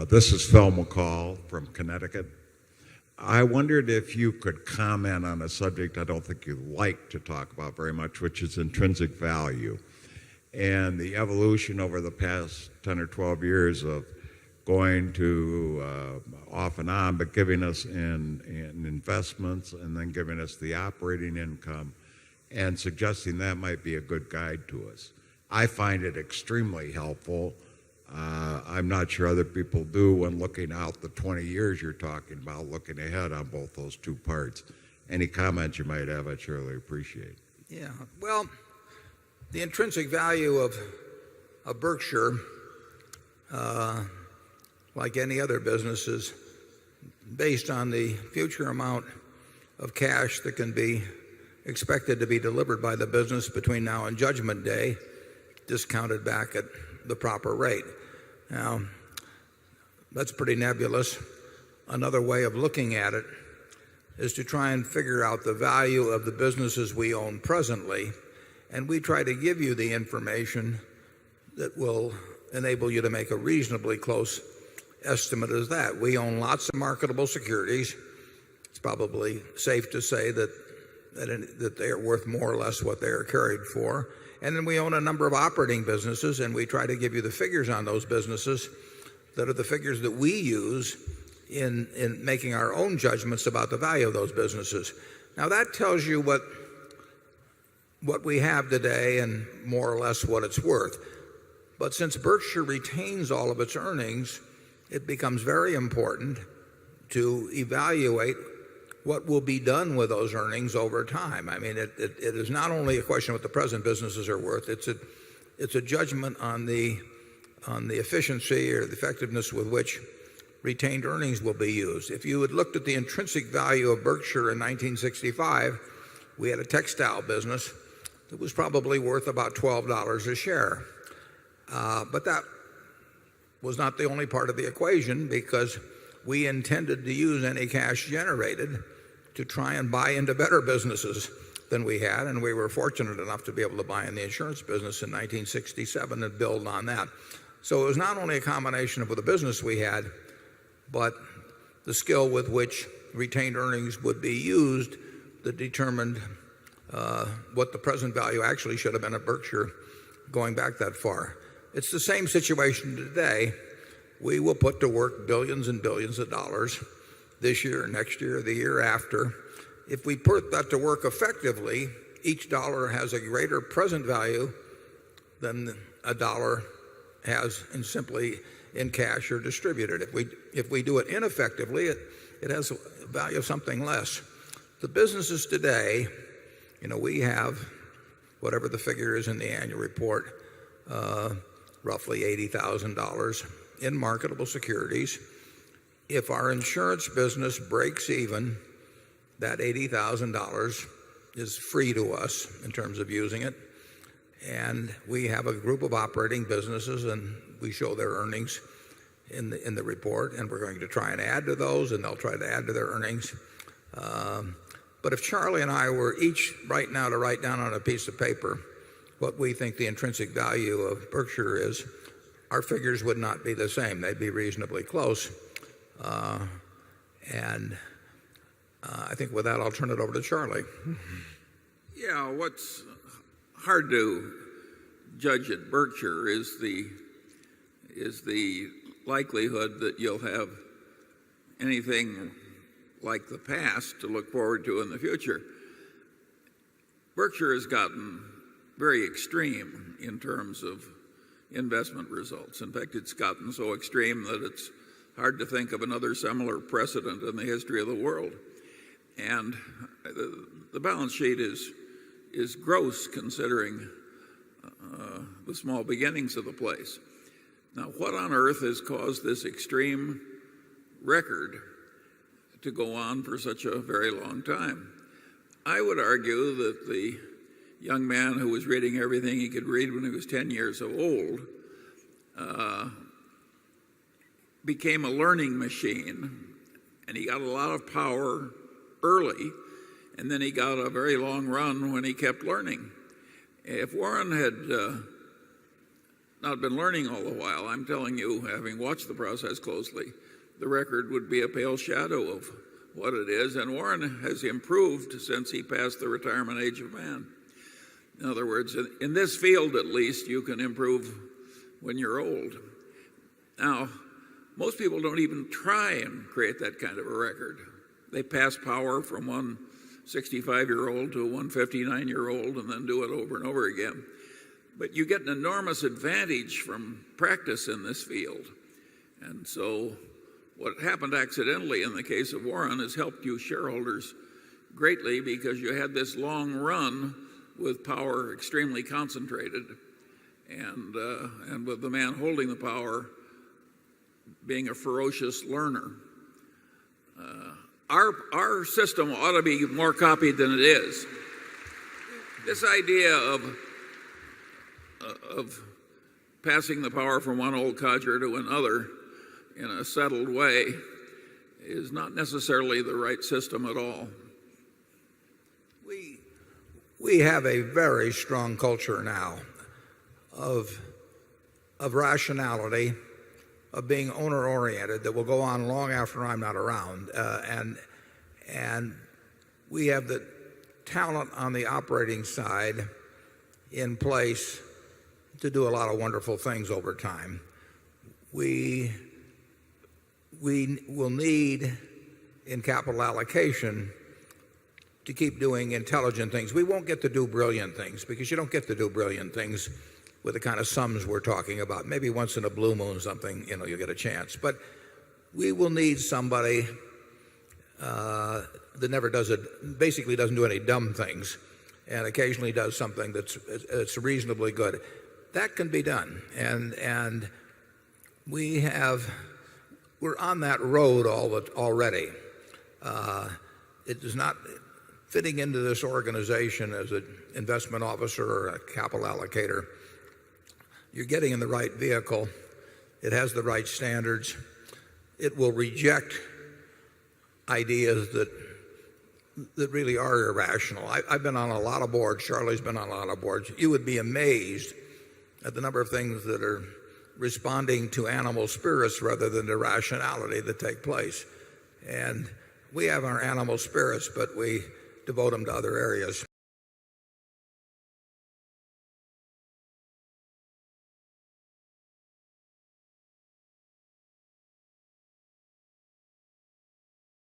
This is Phil McCall from Connecticut. I wondered if you could comment on a subject I don't think you like to talk about very much, which is intrinsic value and the evolution over the past 10 or 12 years of going to off and on, but giving us in investments and then giving us the operating income and suggesting that might be a good guide to us. I find it extremely helpful. I'm not sure other people do when looking out the 20 years you're talking about, looking ahead on both those two parts. Any comments you might have, I'd surely appreciate. Yeah, well, the intrinsic value of Berkshire, like any other business, is based on the future amount of cash that can be expected to be delivered by the business between now and Judgment Day, discounted back at the proper rate. Now, that's pretty nebulous. Another way of looking at it is to try and figure out the value of the businesses we own presently, and we try to give you the information that will enable you to make a reasonably close estimate as that. We own lots of marketable securities. It's probably safe to say that they are worth more or less what they are carried for. And then we own a number of operating businesses, and we try to give you the figures on those businesses that are the figures that we use in making our own judgments about the value of those businesses. Now, that tells you what we have today and more or less what it's worth. But since Berkshire retains all of its earnings, it becomes very important to evaluate what will be done with those earnings over time. I mean, it is not only a question of what the present businesses are worth. It's a judgment on the efficiency or the effectiveness with which retained earnings will be used. If you had looked at the intrinsic value of Berkshire in 1965, we had a textile business that was probably worth about $12 a share. But that was not the only part of the equation, because we intended to use any cash generated to try and buy into better businesses than we had, and we were fortunate enough to be able to buy in the insurance business in 1967 and build on that. So it was not only a combination of the business we had, but the skill with which retained earnings would be used that determined what the present value actually should have been at Berkshire going back that far. It's the same situation today. We will put to work billions and billions of dollars this year, next year, the year after. If we put that to work effectively, each dollar has a greater present value than a dollar has simply in cash or distributed. If we do it ineffectively, it has a value of something less. The businesses today, we have, whatever the figure is in the annual report, roughly $80,000 in marketable securities. If our insurance business breaks even, that $80,000 is free to us in terms of using it. And we have a group of operating businesses, and we show their earnings in the report, and we're going to try and add to those, and they'll try to add to their earnings. But if Charlie and I were each right now to write down on a piece of paper what we think the intrinsic value of Berkshire is, our figures would not be the same. They'd be reasonably close. I think with that, I'll turn it over to Charlie. Yeah, what's hard to judge at Berkshire is the likelihood that you'll have anything like the past to look forward to in the future. Berkshire has gotten very extreme in terms of investment results. In fact, it's gotten so extreme that it's hard to think of another similar precedent in the history of the world. And the balance sheet is gross considering the small beginnings of the place. Now, what on earth has caused this extreme record to go on for such a very long time? I would argue that the young man who was reading everything he could read when he was 10 years old became a learning machine, and he got a lot of power early, and then he got a very long run when he kept learning. If Warren had not been learning all the while, I'm telling you, having watched the process closely, the record would be a pale shadow of what it is. And Warren has improved since he passed the retirement age of man. In other words, in this field at least, you can improve when you're old. Now, most people don't even try and create that kind of a record. They pass power from one 65-year-old to a 159-year-old and then do it over and over again. But you get an enormous advantage from practice in this field. And so what happened accidentally in the case of Warren has helped you shareholders greatly because you had this long run with power extremely concentrated and with the man holding the power being a ferocious learner. Our system ought to be more copied than it is. This idea of passing the power from one old codger to another in a settled way is not necessarily the right system at all. We have a very strong culture now of rationality, of being owner-oriented that will go on long after I'm not around. And we have the talent on the operating side in place to do a lot of wonderful things over time. We will need in capital allocation to keep doing intelligent things. We won't get to do brilliant things because you don't get to do brilliant things with the kind of sums we're talking about. Maybe once in a blue moon something, you'll get a chance. But we will need somebody that never does it, basically doesn't do any dumb things and occasionally does something that's reasonably good. That can be done. And we're on that road already. It is not fitting into this organization as an investment officer or a capital allocator. You're getting in the right vehicle. It has the right standards. It will reject ideas that really are irrational. I've been on a lot of boards. Charlie's been on a lot of boards. You would be amazed at the number of things that are responding to animal spirits rather than to rationality that take place. And we have our animal spirits, but we devote them to other areas.